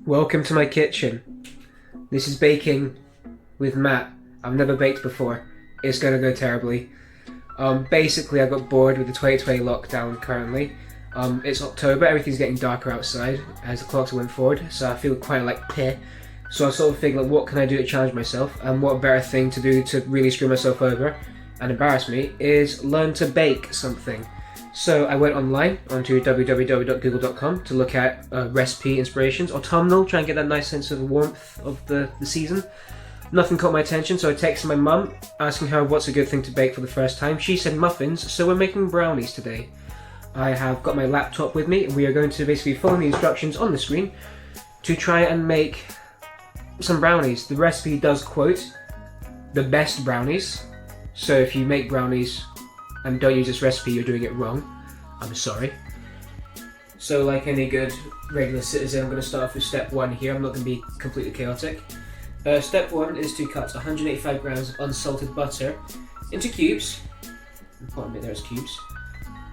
Welcome to my kitchen. This is baking with Matt. I've never baked before. It's gonna go terribly. Basically I got bored with the 2020 lockdown currently. It's October, everything's getting darker outside as the clocks went forward, so I feel quite like peh. So I sort of figured, like, what can I do to challenge myself? And what better thing to do to really screw myself over and embarrass me is learn to bake something. So I went online onto www.google.com to look at recipe inspirations, autumnal, try and get that nice sense of warmth of the season. Nothing caught my attention, so I texted my mum asking her what's a good thing to bake for the first time. She said muffins, so we're making brownies today. I have got my laptop with me and we are going to basically follow the instructions on the screen to try and make some brownies. The recipe does quote the best brownies, so if you make brownies and don't use this recipe, you're doing it wrong. I'm sorry. So like any good regular citizen, I'm going to start off with step 1 here. I'm not going to be completely chaotic. Step 1 is to cut 185 grams of unsalted butter into cubes. Important bit there is cubes.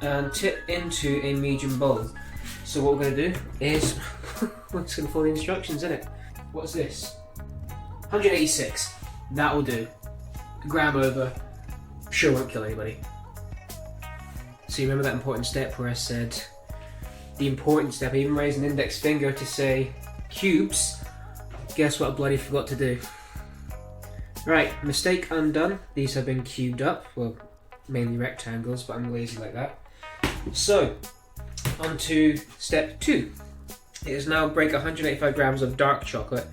And tip into a medium bowl. So what we're going to do is, we're just going to follow the instructions, isn't it? What's this? 186. That will do. A gram over. Sure won't kill anybody. So you remember that important step where I said the important step? I even raised an index finger to say cubes. Guess what I bloody forgot to do? Right, mistake undone. These have been cubed up. Well, mainly rectangles, but I'm lazy like that. So, on to step 2. It is now break 185 grams of dark chocolate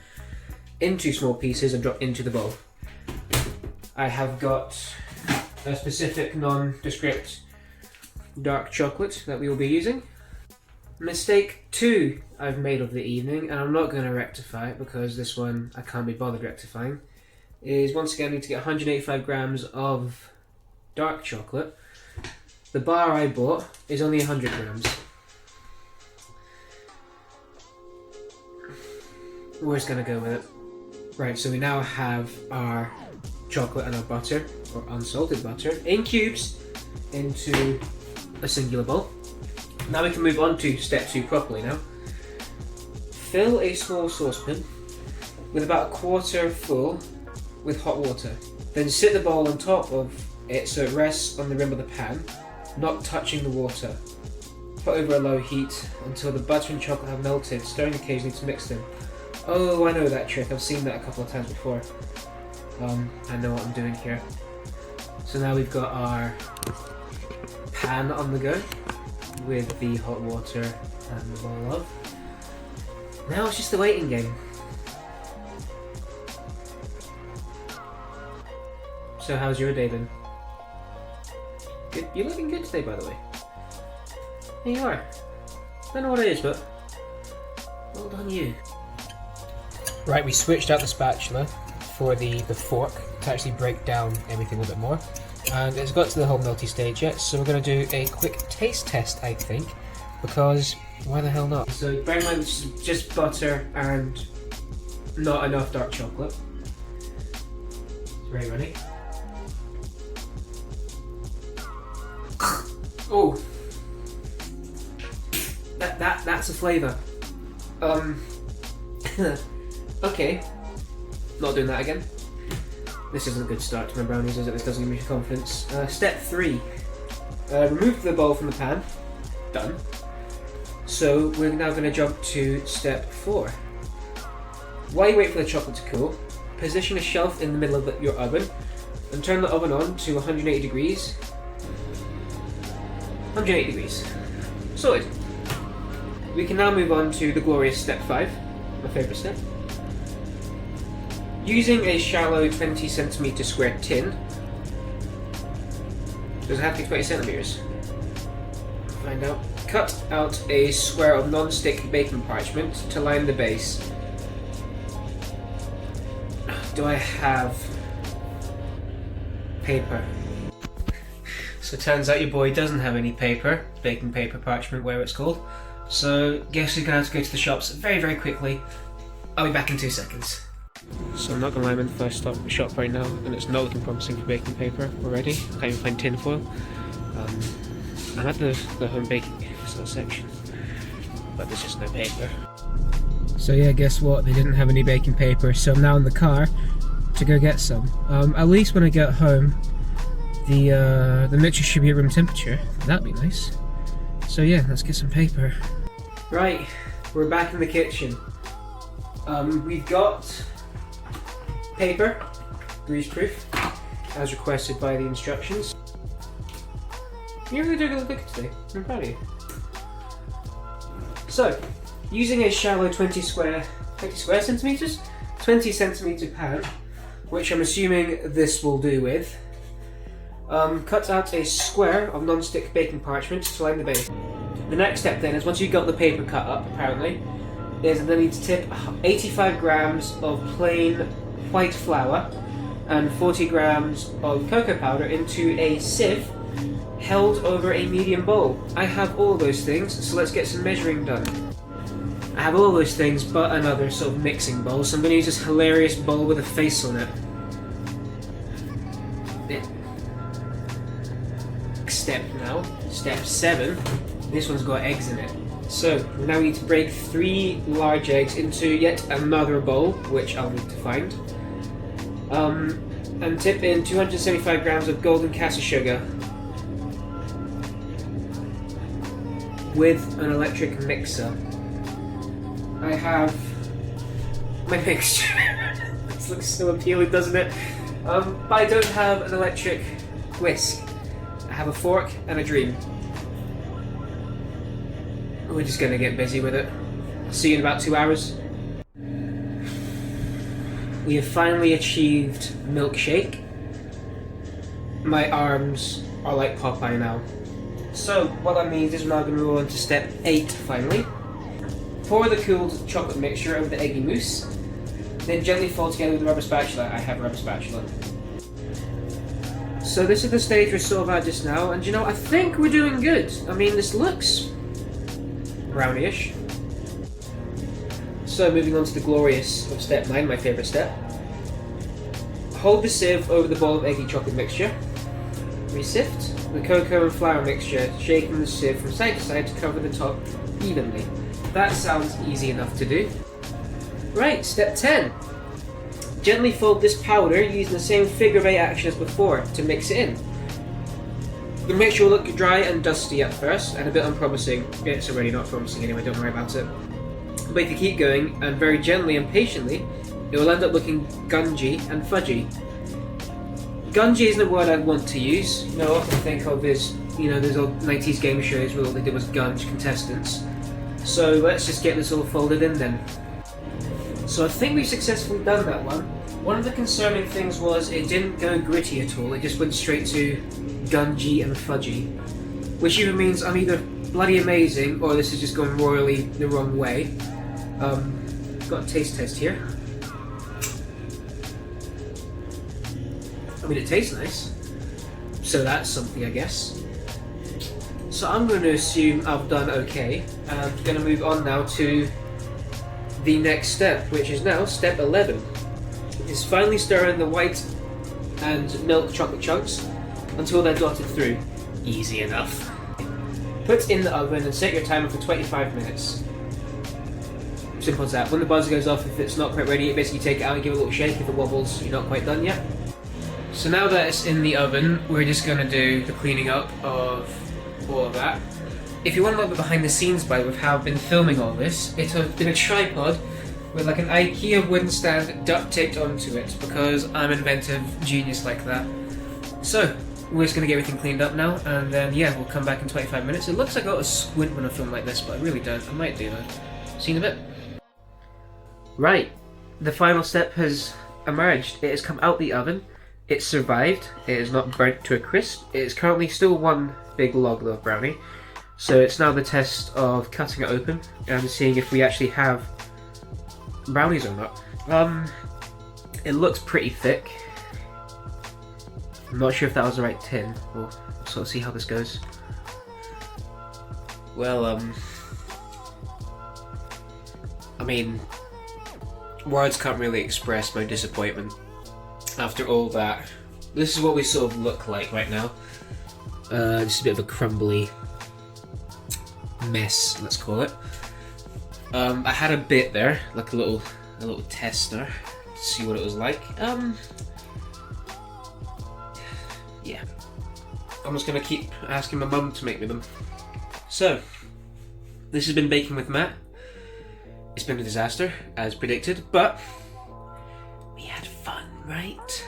into small pieces and drop into the bowl. I have got a specific nondescript dark chocolate that we will be using. Mistake 2 I've made of the evening, and I'm not going to rectify it because this one I can't be bothered rectifying, is once again I need to get 185 grams of dark chocolate. The bar I bought is only 100 grams. We're just going to go with it. Right, so we now have our chocolate and our butter, or unsalted butter, in cubes into a singular bowl. Now we can move on to step 2 properly now. Fill a small saucepan with about a quarter full with hot water. Then sit the bowl on top of it so it rests on the rim of the pan, not touching the water. Put over a low heat until the butter and chocolate have melted, stirring occasionally to mix them. Oh, I know that trick. I've seen that a couple of times before. I know what I'm doing here. So now we've got our pan on the go with the hot water and the bowl of. Now it's just the waiting game. So how's your day been? Good. You're looking good today, by the way. Here you are. Don't know what it is, but well done you. Right, we switched out the spatula for the fork to actually break down everything a little bit more. And it's got to the whole melty stage yet, so we're going to do a quick taste test, I think, because why the hell not? So bear in mind this is just butter and not enough dark chocolate. Ready, ready? Oh, that's a flavour. Okay, not doing that again. This isn't a good start to my brownies, is it? This doesn't give me confidence. Step 3. Remove the bowl from the pan. Done. So we're now going to jump to step 4. While you wait for the chocolate to cool, position a shelf in the middle of your oven and turn the oven on to 180 degrees. 180 degrees. Sorted. We can now move on to the glorious step 5, my favourite step. Using a shallow 20cm square tin. Does it have to be 20 centimeters? Find out. Cut out a square of non-stick baking parchment to line the base. Do I have paper? So it turns out your boy doesn't have any paper, baking paper, parchment, whatever it's called. So guess we're going to have to go to the shops very, very quickly. I'll be back in 2 seconds. So I'm not going to lie, I'm in the first shop right now, and it's not looking promising for baking paper already. Can't even find tin foil. I'm at the home baking section, but there's just no paper. So yeah, guess what? They didn't have any baking paper, so I'm now in the car to go get some. At least when I get home, the mixture should be at room temperature. That'd be nice. So yeah, let's get some paper. Right, we're back in the kitchen. We've got paper, grease-proof, as requested by the instructions. You're really doing a good today. I'm proud of you. So, using a shallow 20 square centimeters, 20 centimeter pan, which I'm assuming this will do with. Cut out a square of non-stick baking parchment to line the base. The next step then is, once you've got the paper cut up, apparently, is then need to tip 85 grams of plain white flour and 40 grams of cocoa powder into a sieve held over a medium bowl. I have all those things, so let's get some measuring done. I have all those things but another sort of mixing bowl, so I'm going to use this hilarious bowl with a face on it. Step now, step 7, this one's got eggs in it. So now we need to break 3 large eggs into yet another bowl, which I'll need to find. And tip in 275 grams of golden caster sugar with an electric mixer. I have my mixture. This looks so appealing, doesn't it? But I don't have an electric whisk. I have a fork and a dream. We're just gonna get busy with it. I'll see you in about 2 hours. We have finally achieved milkshake. My arms are like Popeye now. So what that means is we're now going to roll into step 8 finally. Pour the cooled chocolate mixture over the eggy mousse, then gently fold together with a rubber spatula. I have a rubber spatula. So this is the stage we're sort of at just now, and you know, I think we're doing good. I mean, this looks brownish. So moving on to the glorious of step 9, my favourite step. Hold the sieve over the bowl of eggy chocolate mixture. Resift the cocoa and flour mixture, shaking the sieve from side to side to cover the top evenly. That sounds easy enough to do. Right, step 10. Gently fold this powder using the same figure of 8 action as before to mix it in. The mixture will look dry and dusty at first and a bit unpromising. It's already not promising anyway, don't worry about it. But if you keep going, and very gently and patiently, it will end up looking gungy and fudgy. Gungy isn't a word I'd want to use. You know, I often think of this, you know, those old 90s game shows where all they did was gunge contestants. So let's just get this all folded in then. So I think we've successfully done that one. One of the concerning things was it didn't go gritty at all, it just went straight to gungy and fudgy. Which either means I'm either bloody amazing or this is just going royally the wrong way. Got a taste test here. I mean, it tastes nice, so that's something, I guess. So I'm going to assume I've done okay, and I'm going to move on now to the next step, which is now step 11. Is finally stir in the white and milk chocolate chunks until they're dotted through. Easy enough. Put in the oven and set your timer for 25 minutes. Simple as that. When the buzzer goes off, if it's not quite ready, you basically take it out and give it a little shake. If it wobbles, you're not quite done yet. So now that it's in the oven, we're just going to do the cleaning up of all of that. If you want a little bit behind the scenes by with how I've been filming all this, it's been a tripod with like an IKEA wooden stand duct taped onto it because I'm an inventive genius like that. So we're just going to get everything cleaned up now, and then yeah, we'll come back in 25 minutes. It looks like I got a squint when I film like this, but I really don't. I might do though. See you in a bit. Right, the final step has emerged. It has come out the oven. It survived. It is not burnt to a crisp. It is currently still one big log of brownie. So it's now the test of cutting it open and seeing if we actually have brownies or not. It looks pretty thick. I'm not sure if that was the right tin. We'll sort of see how this goes. Well, I mean, words can't really express my disappointment after all that. This is what we sort of look like right now. Just a bit of a crumbly mess, let's call it. I had a bit there, like a little tester to see what it was like. Yeah. I'm just gonna keep asking my mum to make me them. So, this has been Baking with Matt. It's been a disaster, as predicted, but we had fun, right?